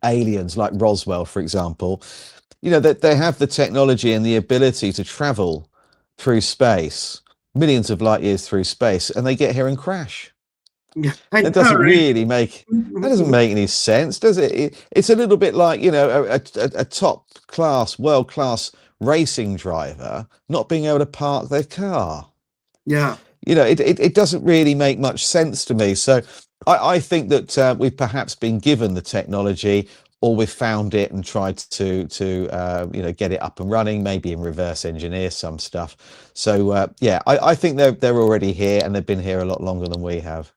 aliens like Roswell, for example, that they have the technology and the ability to travel through space, millions of light years through space, and they get here and crash. Yeah, I That know, doesn't right? really make that doesn't make any sense, does it? It's a little bit like, you know, a top class, world class racing driver not being able to park their car. Yeah. You know, it doesn't really make much sense to me. So I think that we've perhaps been given the technology, or we've found it and tried to you know, get it up and running, maybe in reverse engineer some stuff. So yeah, I think they're already here, and they've been here a lot longer than we have.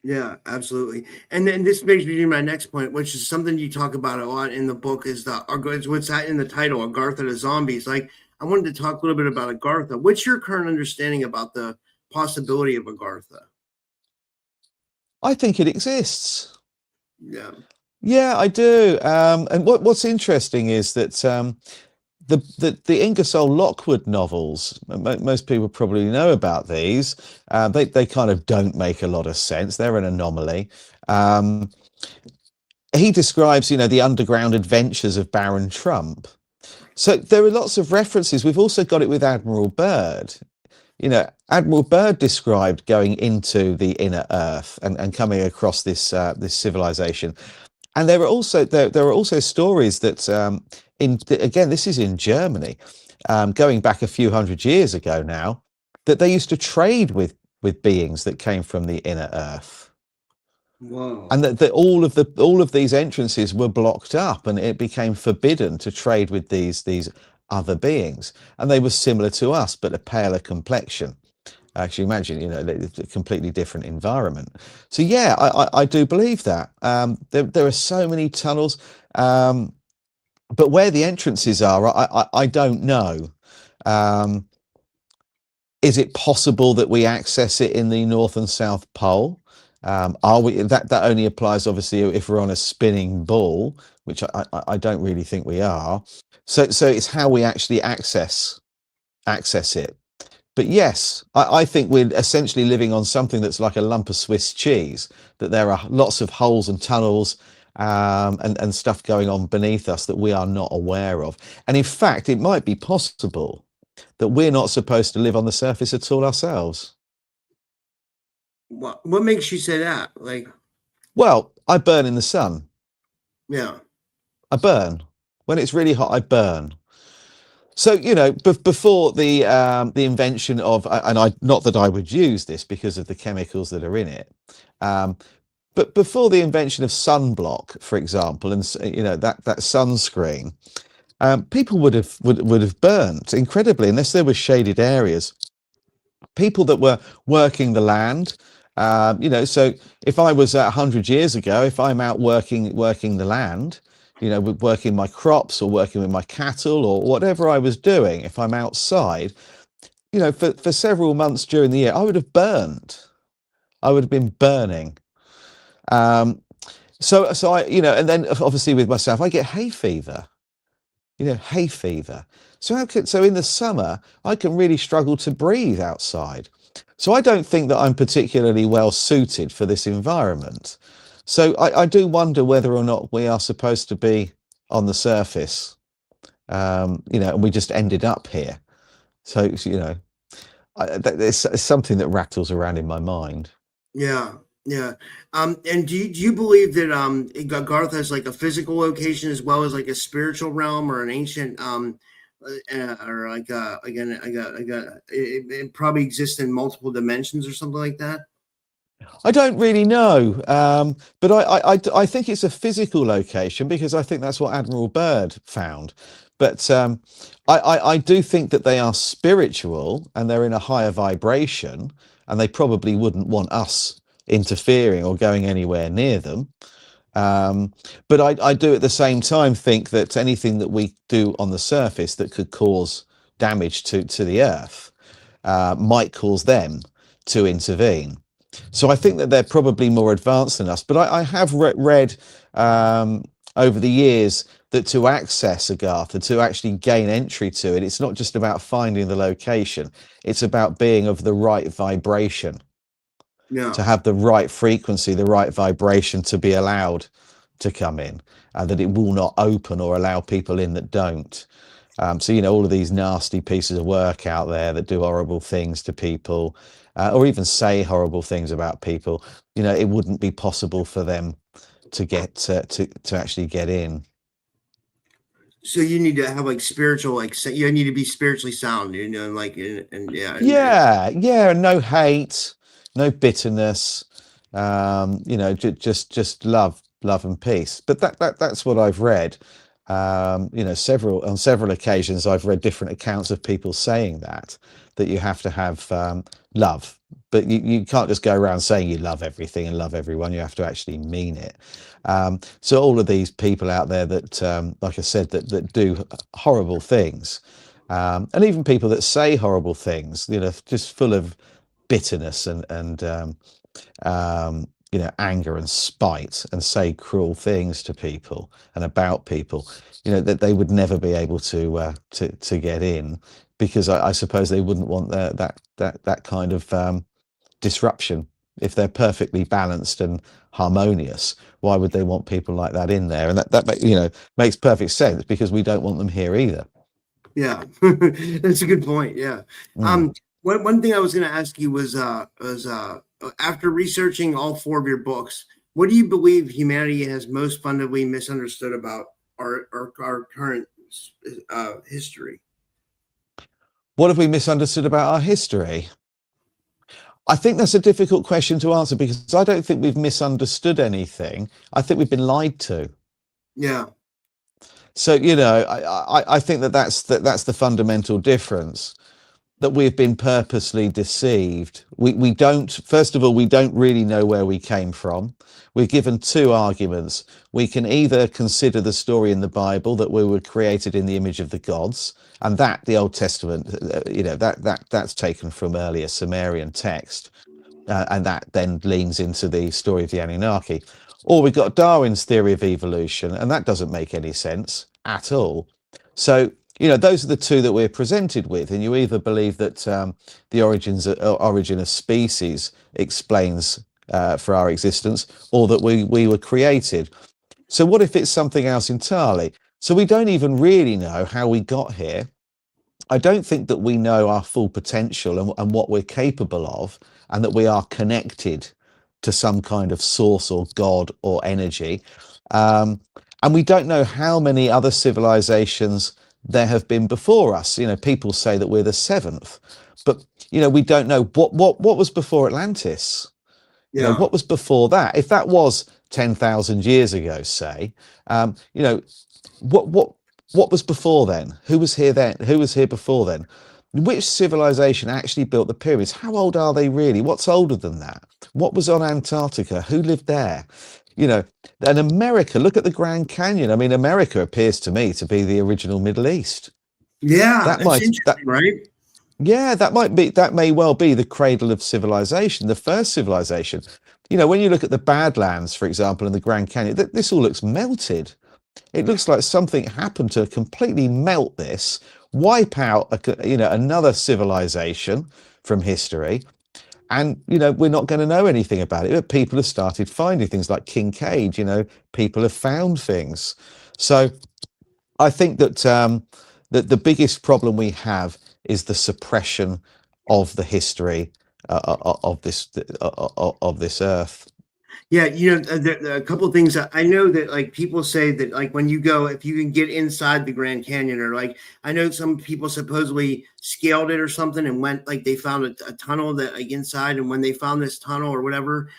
Yeah, absolutely. And then this makes me to my next point, which is something you talk about a lot in the book, is it's what's that in the title, Agartha the zombies. Like, I wanted to talk a little bit about Agartha. What's your current understanding about the possibility of Agartha? I think it exists. Yeah. Yeah, I do. And what's interesting is that the Ingersoll Lockwood novels, most people probably know about these. They kind of don't make a lot of sense. They're an anomaly. Um, he describes, you know, the underground adventures of Baron Trump. So there are lots of references. We've also got it with Admiral Byrd. You know, Admiral Byrd described going into the inner Earth and coming across this civilization. And there are also stories that again, this is in Germany, going back a few hundred years ago now, that they used to trade with beings that came from the inner Earth, Whoa. and that all of these entrances were blocked up, and it became forbidden to trade with these other beings, and they were similar to us but a paler complexion. Actually, imagine, you know, a completely different environment. So yeah, I do believe that. There are so many tunnels, but where the entrances are, I don't know. Um, is it possible that we access it in the North and South Pole? Are we? That only applies obviously if we're on a spinning ball, which I don't really think we are. So it's how we actually access it. But yes, I think we're essentially living on something that's like a lump of Swiss cheese, that there are lots of holes and tunnels and stuff going on beneath us that we are not aware of. And in fact, it might be possible that we're not supposed to live on the surface at all ourselves. What makes you say that? Like, Well, I burn in the sun. yeah. I burn. When it's really hot, I burn. So, you know, before the invention of, and I, not that I would use this because of the chemicals that are in it, but before the invention of sunblock, for example, and you know, that sunscreen, people would have burnt incredibly unless there were shaded areas. People that were working the land, you know, so if I was 100 years ago, if I'm out working the land, you know, working my crops or working with my cattle or whatever I was doing, if I'm outside, you know, for several months during the year, I would have burned. I would have been burning. So I, you know, and then obviously with myself, I get hay fever. You know, hay fever. So in the summer, I can really struggle to breathe outside. So I don't think that I'm particularly well suited for this environment. So I do wonder whether or not we are supposed to be on the surface, you know, and we just ended up here. So, you know, it's something that rattles around in my mind. Yeah, yeah. And do you believe that Garth has like a physical location as well as like a spiritual realm or an ancient or like again it probably exists in multiple dimensions or something like that? I don't really know, but I think it's a physical location because I think that's what Admiral Byrd found. But I do think that they are spiritual and they're in a higher vibration, and they probably wouldn't want us interfering or going anywhere near them. But I do at the same time think that anything that we do on the surface that could cause damage to the Earth might cause them to intervene. So I think that they're probably more advanced than us. But I have read over the years that to access Agartha, to actually gain entry to it, it's not just about finding the location. It's about being of the right vibration, Yeah. to have the right frequency, the right vibration to be allowed to come in, and that it will not open or allow people in that don't. So, you know, all of these nasty pieces of work out there that do horrible things to people, or even say horrible things about people, it wouldn't be possible for them to get to actually get in. So you need to have like spiritual, you need to be spiritually sound, and yeah. Yeah, and no hate, no bitterness, just love and peace. But that's what I've read. On several occasions I've read different accounts of people saying that you have to have love, but you can't just go around saying you love everything and love everyone. You have to actually mean it. So all of these people out there that, like I said, that do horrible things, and even people that say horrible things, just full of bitterness and anger and spite, and say cruel things to people and about people, that they would never be able to get in, because I suppose they wouldn't want that kind of disruption. If they're perfectly balanced and harmonious, why would they want people like that in there? And that makes perfect sense, because we don't want them here either. Yeah, that's a good point. Yeah. Mm. One thing I was going to ask you was after researching all 4 of your books, what do you believe humanity has most fundamentally misunderstood about our current history? What have we misunderstood about our history? I think that's a difficult question to answer, because I don't think we've misunderstood anything. I think we've been lied to. Yeah. So, I think that's the fundamental difference, that we've been purposely deceived. We don't, first of all, we don't really know where we came from. We're given 2 arguments. We can either consider the story in the Bible that we were created in the image of the gods, and that the Old Testament, that's taken from earlier Sumerian text, and that then leans into the story of the Anunnaki. Or we've got Darwin's theory of evolution, and that doesn't make any sense at all. So, those are the 2 that we're presented with, and you either believe that the origin of species explains for our existence, or that we were created. So what if it's something else entirely? So we don't even really know how we got here. I don't think that we know our full potential and what we're capable of, and that we are connected to some kind of source or God or energy. And we don't know how many other civilizations there have been before us. People say that we're the 7th, but we don't know what was before Atlantis. Yeah. What was before that? If that was 10,000 years ago, say, what was before then? Who was here then? Who was here before then? Which civilization actually built the pyramids? How old are they really? What's older than that? What was on Antarctica? Who lived there? And America, look at the Grand Canyon. I mean, America appears to me to be the original Middle East. Yeah, That might, right? Yeah, that may well be the cradle of civilization, the first civilization. When you look at the Badlands, for example, in the Grand Canyon, this all looks melted. It looks like something happened to completely melt this, wipe out another civilization from history. And, we're not going to know anything about it. But people have started finding things like Kincaid, people have found things. So I think that the biggest problem we have is the suppression of the history of this earth. Yeah, there are a couple of things. I know that like people say that like when you go, if you can get inside the Grand Canyon, or like I know some people supposedly scaled it or something and went, like they found a tunnel that like inside, and when they found this tunnel or whatever,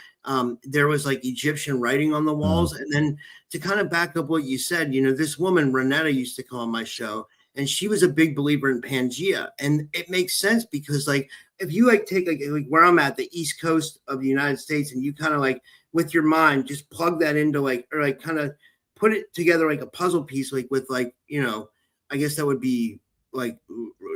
there was like Egyptian writing on the walls. And then to kind of back up what you said, this woman Renetta used to come on my show, and she was a big believer in Pangea, and it makes sense because like if you like take like where I'm at, the East Coast of the United States, and you kind of like with your mind just plug that into like, or like kind of put it together like a puzzle piece, like with like, I guess that would be like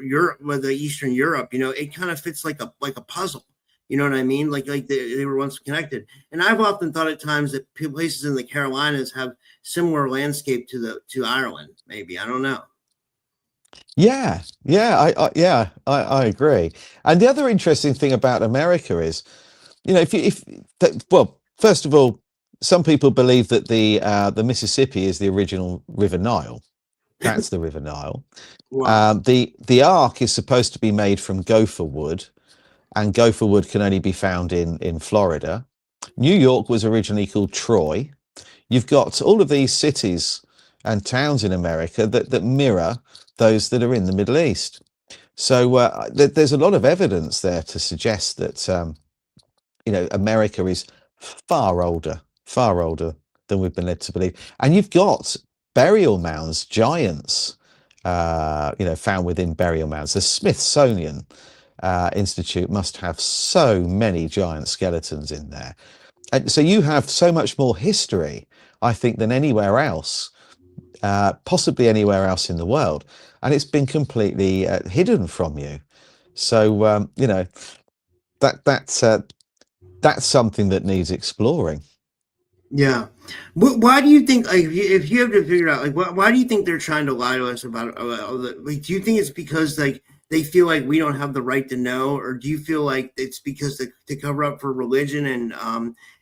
Europe, with the Eastern Europe, it kind of fits like a puzzle. You know what I mean? Like they were once connected. And I've often thought at times that places in the Carolinas have similar landscape to Ireland. Maybe, I don't know. Yeah, I agree. And the other interesting thing about America is, first of all, some people believe that the Mississippi is the original River Nile. That's the River Nile. Wow. The Ark is supposed to be made from gopher wood, and gopher wood can only be found in Florida. New York was originally called Troy. You've got all of these cities and towns in America that mirror those that are in the Middle East. So there's a lot of evidence there to suggest that America is far older than we've been led to believe. And you've got burial mounds, giants, found within burial mounds. The Smithsonian Institute must have so many giant skeletons in there. And so you have so much more history, I think, than anywhere else, possibly anywhere else in the world. And it's been completely hidden from you. So, that's something that needs exploring. Yeah. Why do you think, like, if you have to figure out, like, why do you think they're trying to lie to us about like, do you think it's because, like, they feel like we don't have the right to know, or do you feel like it's because to cover up for religion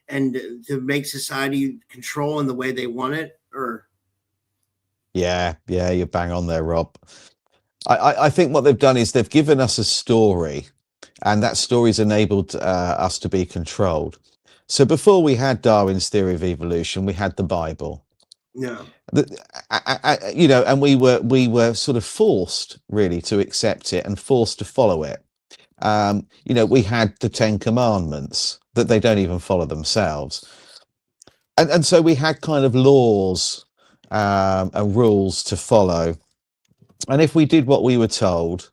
and to make society control in the way they want it? Or Yeah, you're bang on there, Rob. I think what they've done is they've given us a story, and that story's enabled us to be controlled. So before we had Darwin's theory of evolution, we had the Bible. yeah, And we were sort of forced really to accept it and forced to follow it. We had the Ten Commandments that they don't even follow themselves. And so we had kind of laws and rules to follow. And if we did what we were told,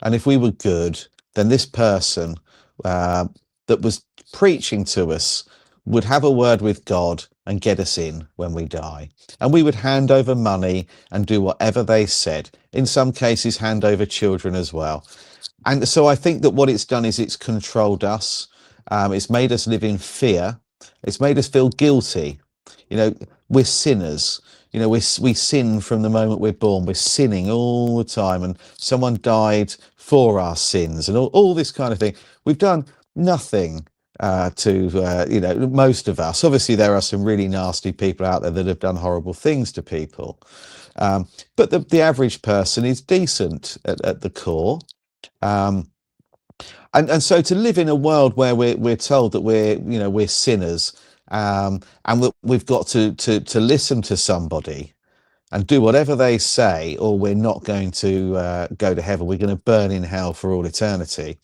and if we were good, then this person that was preaching to us would have a word with God and get us in when we die. And we would hand over money and do whatever they said. In some cases, hand over children as well. And so I think that what it's done is it's controlled us. It's made us live in fear. It's made us feel guilty. We're sinners. We sin from the moment we're born. We're sinning all the time, and someone died for our sins, and all this kind of thing. We've done nothing to most of us. Obviously, there are some really nasty people out there that have done horrible things to people, but the average person is decent at the core. And so to live in a world where we're told that we're sinners, and that we've got to listen to somebody and do whatever they say, or we're not going to go to heaven, we're going to burn in hell for all eternity.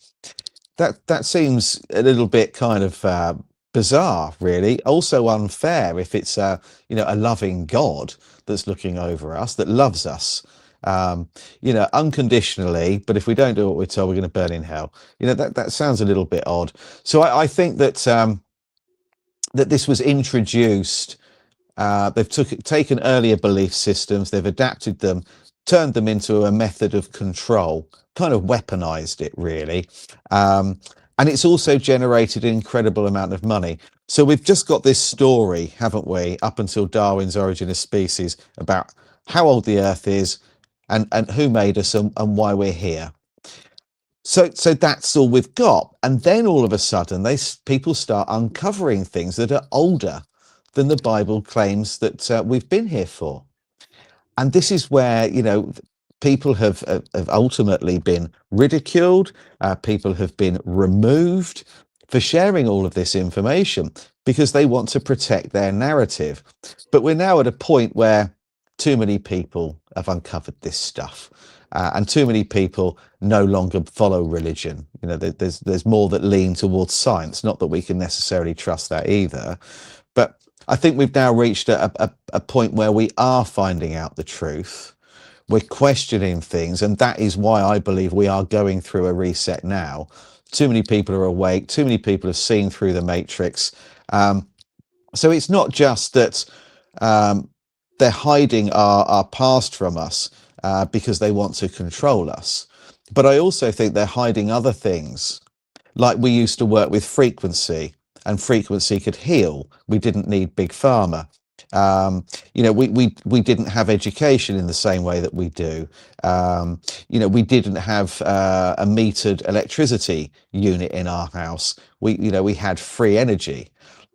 That seems a little bit kind of bizarre, really. Also unfair if it's a loving God that's looking over us, that loves us, unconditionally. But if we don't do what we're told, we're going to burn in hell. That sounds a little bit odd. So I think that that this was introduced. They've taken earlier belief systems, they've adapted them, turned them into a method of control, kind of weaponized it, really. And it's also generated an incredible amount of money. So we've just got this story, haven't we, up until Darwin's Origin of Species, about how old the Earth is and who made us and why we're here. So that's all we've got. And then all of a sudden, people start uncovering things that are older than the Bible claims that we've been here for. And this is where, people have ultimately been ridiculed. People have been removed for sharing all of this information because they want to protect their narrative. But we're now at a point where too many people have uncovered this stuff. And too many people no longer follow religion. There's more that lean towards science. Not that we can necessarily trust that either. But I think we've now reached a point where we are finding out the truth. We're questioning things, and that is why I believe we are going through a reset now. Too many people are awake. Too many people have seen through the matrix. So it's not just that they're hiding our past from us because they want to control us. But I also think they're hiding other things. Like we used to work with frequency, and frequency could heal. We didn't need big pharma. We didn't have education in the same way that we do. We didn't have a metered electricity unit in our house. We had free energy.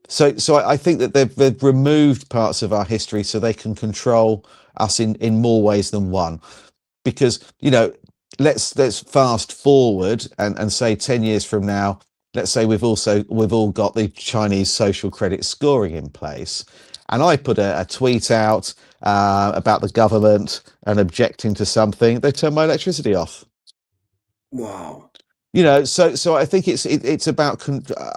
So I think that they've removed parts of our history so they can control us in more ways than one. Because, let's fast forward and say 10 years from now, let's say we've all got the Chinese social credit scoring in place, and I put a tweet out about the government and objecting to something, they turn my electricity off. Wow. So I think it's about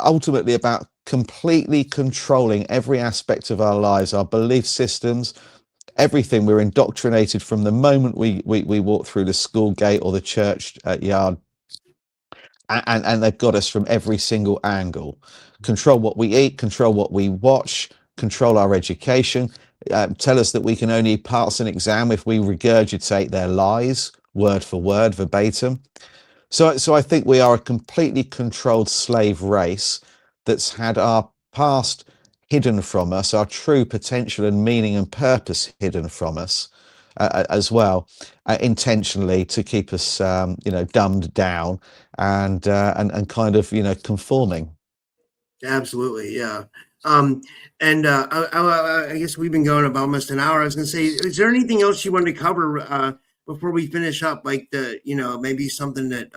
ultimately about completely controlling every aspect of our lives, our belief systems, everything. We're indoctrinated from the moment we walk through the school gate or the church yard, and they've got us from every single angle. Control what we eat, control what we watch, control our education, tell us that we can only pass an exam if we regurgitate their lies word for word, verbatim. So I think we are a completely controlled slave race that's had our past hidden from us, our true potential and meaning and purpose hidden from us as well, intentionally to keep us, dumbed down and kind of, conforming. Absolutely, yeah. And I guess we've been going about almost an hour. I was going to say, is there anything else you wanted to cover before we finish up? Like maybe something that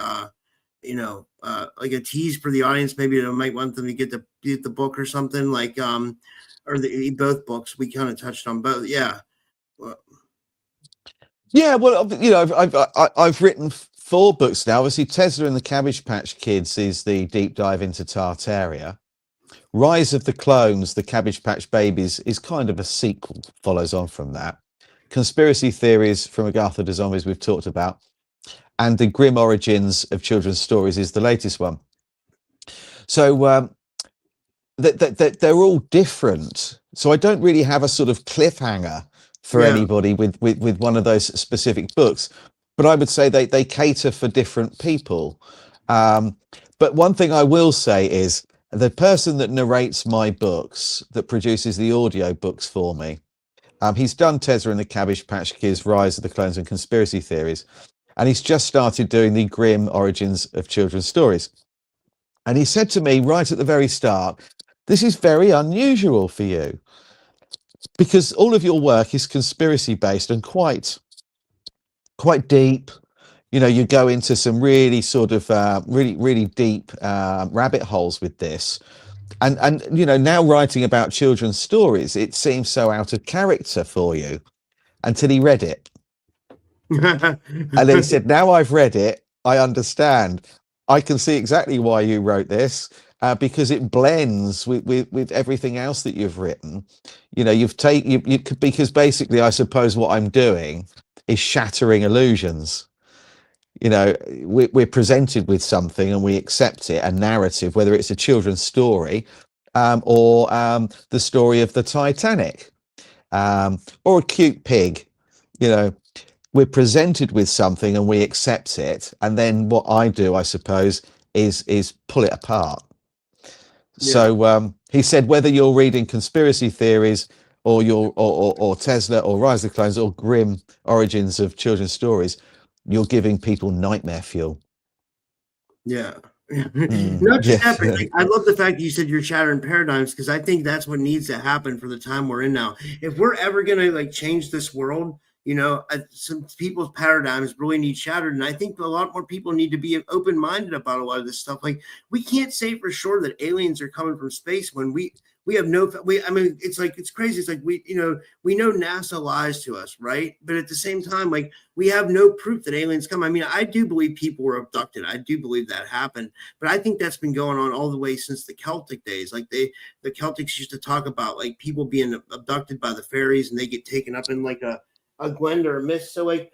like a tease for the audience. Maybe they might want them to get the book or something like or both books. We kind of touched on both. Yeah. Well, Yeah, well, I've written 4 books now. Obviously, Tesla and the Cabbage Patch Kids is the deep dive into Tartaria. Rise of the Clones, the Cabbage Patch Babies, is kind of a sequel, follows on from that. Conspiracy Theories from Agartha to Zombies we've talked about. And the Grimm Origins of Children's Stories is the latest one. So they're all different. So I don't really have a sort of cliffhanger for anybody with one of those specific books. But I would say they cater for different people. But one thing I will say is the person that narrates my books, that produces the audio books for me, he's done Tesla and the Cabbage Patch Kids, Rise of the Clones and Conspiracy Theories. And he's just started doing the Grimm Origins of Children's Stories. And he said to me right at the very start, this is very unusual for you because all of your work is conspiracy based and quite deep. You go into some really sort of really deep rabbit holes with this. And now writing about children's stories, it seems so out of character for you until he read it. And then he said, now I've read it, I understand. I can see exactly why you wrote this because it blends with everything else that you've written. Because basically, I suppose what I'm doing is shattering illusions. We're presented with something and we accept it, a narrative, whether it's a children's story or the story of the Titanic or a cute pig. We're presented with something and we accept it, and then what I do, I suppose, is pull it apart. Yeah. So he said, whether you're reading conspiracy theories or or Tesla or Rise of the Clones or Grimm Origins of Children's Stories, you're giving people nightmare fuel. Yeah. Not just that, but I love the fact that you said you're shattering paradigms, because I think that's what needs to happen for the time we're in now. If we're ever going to change this world, some people's paradigms really need shattered. And I think a lot more people need to be open-minded about a lot of this stuff. Like, we can't say for sure that aliens are coming from space when we have it's crazy. It's like we know NASA lies to us, right? But at the same time, we have no proof that aliens come. I mean, I do believe people were abducted. I do believe that happened. But I think that's been going on all the way since the Celtic days. The Celtics used to talk about people being abducted by the fairies and they get taken up in a Glen or a mist. So I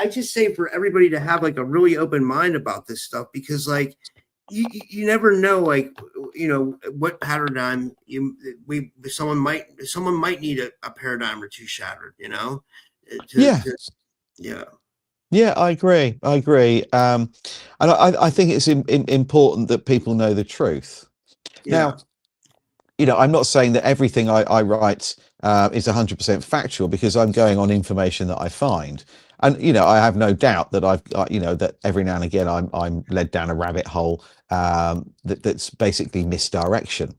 just say for everybody to have a really open mind about this stuff, because you never know what paradigm someone might need a paradigm or two shattered, Yeah, I agree. And I think it's important that people know the truth. Now, I'm not saying that everything I write is 100% factual, because I'm going on information that I find. And, I have no doubt that that every now and again I'm led down a rabbit hole that's basically misdirection.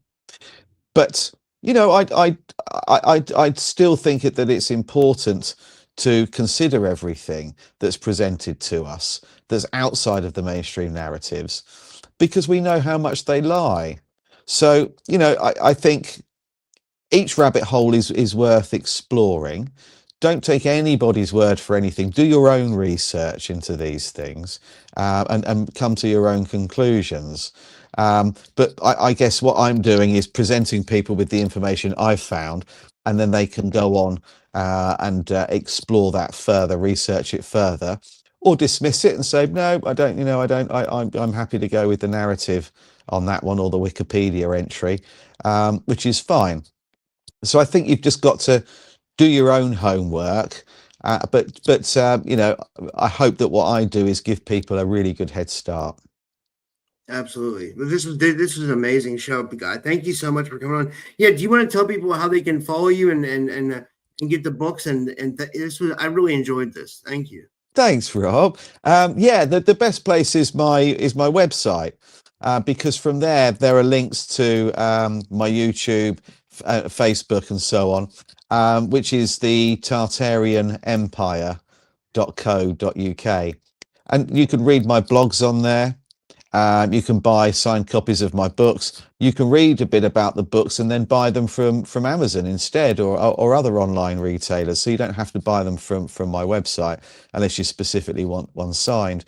But, I'd still think that it's important to consider everything that's presented to us that's outside of the mainstream narratives, because we know how much they lie. So, you know, I think each rabbit hole is worth exploring. Don't take anybody's word for anything. Do your own research into these things, and come to your own conclusions. But I guess what I'm doing is presenting people with the information I've found, and then they can go on and explore that further, research it further, or dismiss it and say, no, I don't. You know, I don't. I'm happy to go with the narrative on that one, or the Wikipedia entry, which is fine. So I think you've just got to do your own homework. But you know, I hope that what I do is give people a really good head start. Absolutely. Well, this was an amazing show, guy. Thank you so much for coming on. Yeah, do you want to tell people how they can follow you and get the books this was I really enjoyed this. Thank you. Thanks, Rob. Yeah, the best place is my website, because from there are links to my YouTube, Facebook, and so on, which is the tartarianempire.co.uk. And you can read my blogs on there. You can buy signed copies of my books. You can read a bit about the books and then buy them from Amazon instead, or other online retailers. So you don't have to buy them from my website unless you specifically want one signed.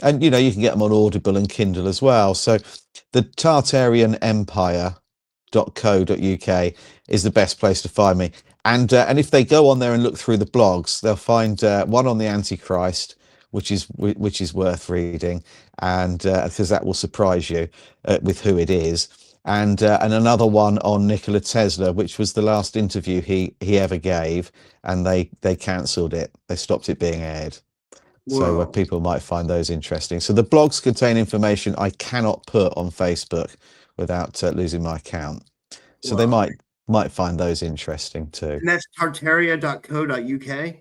And you know, you can get them on Audible and Kindle as well. So the tartarianempire.co.uk is the best place to find me. And if they go on there and look through the blogs, they'll find one on the Antichrist, which is worth reading, and because that will surprise you with who it is, and another one on Nikola Tesla, which was the last interview he ever gave, and they cancelled it. They stopped it being aired. So Whoa. people might find those interesting. So the blogs contain information I cannot put on Facebook without losing my account. So they Wow. might find those interesting too. And that's tartaria.co.uk.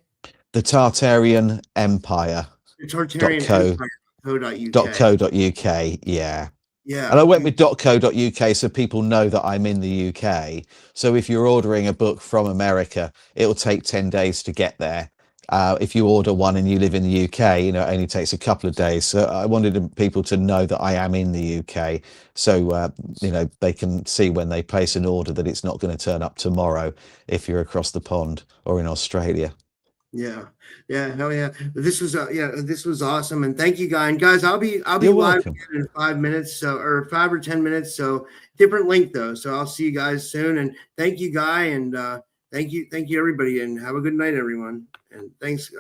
The Tartarian Empire. The tartarianempire.co.uk. .co.uk, yeah. Yeah. And I went with .co.uk so people know that I'm in the UK. So if you're ordering a book from America, it'll take 10 days to get there. If you order one and you live in the UK, you know, it only takes a couple of days. So I wanted people to know that I am in the UK. So, you know, they can see when they place an order that it's not going to turn up tomorrow if you're across the pond or in Australia. Yeah. Hell yeah. This was awesome. And thank you, guys. And guys, I'll be You're live welcome. again in 5 minutes. So, or 5 or 10 minutes. So different link though. So I'll see you guys soon. And thank you, Guy. And thank you everybody. And have a good night, everyone. And thanks.